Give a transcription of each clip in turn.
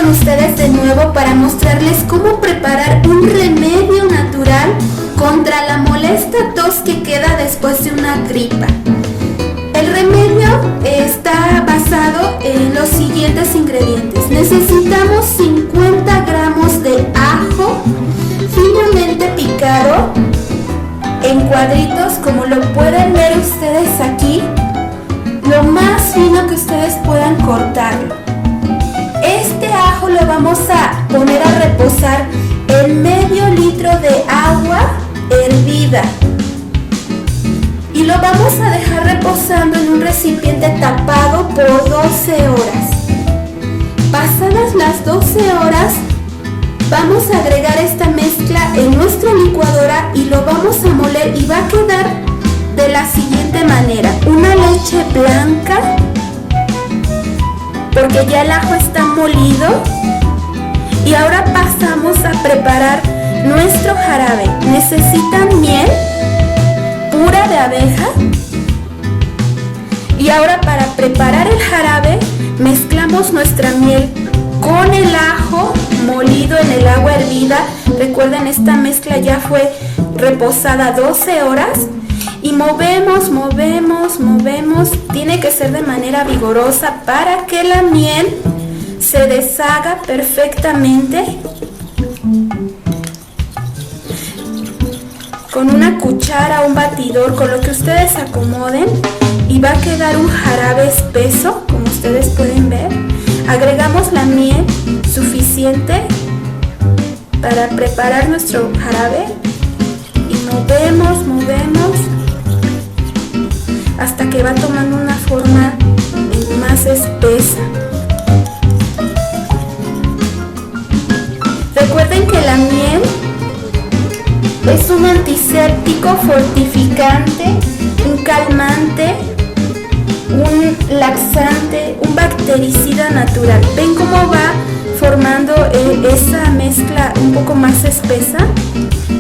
con ustedes de nuevo para mostrarles cómo preparar un remedio natural contra la molesta tos que queda después de una gripa. El remedio está basado en los siguientes ingredientes. Necesitamos 50 gramos de ajo finamente picado en cuadritos, como lo pueden ver ustedes aquí, lo más fino que ustedes puedan cortarlo. Este ajo lo vamos a poner a reposar en medio litro de agua hervida y lo vamos a dejar reposando en un recipiente tapado por 12 horas. Pasadas las 12 horas, vamos a agregar esta mezcla en nuestra licuadora y lo vamos a moler, y va a quedar de la siguiente manera: una leche blanca, porque ya el ajo está molido. Y ahora pasamos a preparar nuestro jarabe. Necesitan miel pura de abeja. Y ahora, para preparar el jarabe, mezclamos nuestra miel con el ajo molido en el agua hervida. Recuerden, esta mezcla ya fue reposada 12 horas. Y movemos. Tiene que ser de manera vigorosa para que la miel se deshaga perfectamente. Con una cuchara o un batidor, con lo que ustedes acomoden, y va a quedar un jarabe espeso, como ustedes pueden ver. Agregamos la miel suficiente para preparar nuestro jarabe y movemos hasta que va tomando una forma más espesa. Recuerden que la miel es un antiséptico, fortificante, un calmante, un laxante, un bactericida natural. ¿Ven cómo va formando esa mezcla un poco más espesa?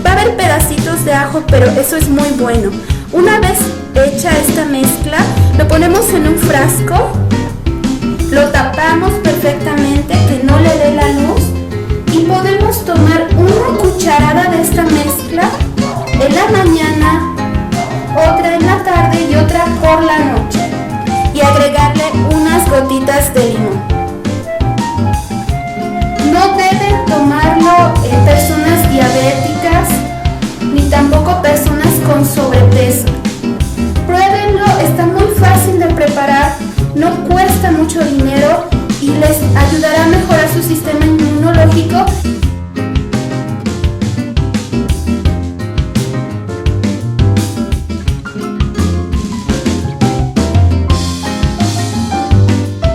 Va a haber pedacitos de ajo, pero eso es muy bueno. Una vez hecha esta mezcla, lo ponemos en un frasco, lo tapamos perfectamente, que no le dé la luz, y podemos tomar una cucharada de esta mezcla en la mañana, otra en la tarde y otra por la noche, y agregarle unas gotitas de limón. No deben tomarlo personas diabéticas ni tampoco personas con sobrepeso. Pruébenlo, está muy fácil de preparar, no cuesta mucho dinero y les ayudará a mejorar su sistema inmunológico.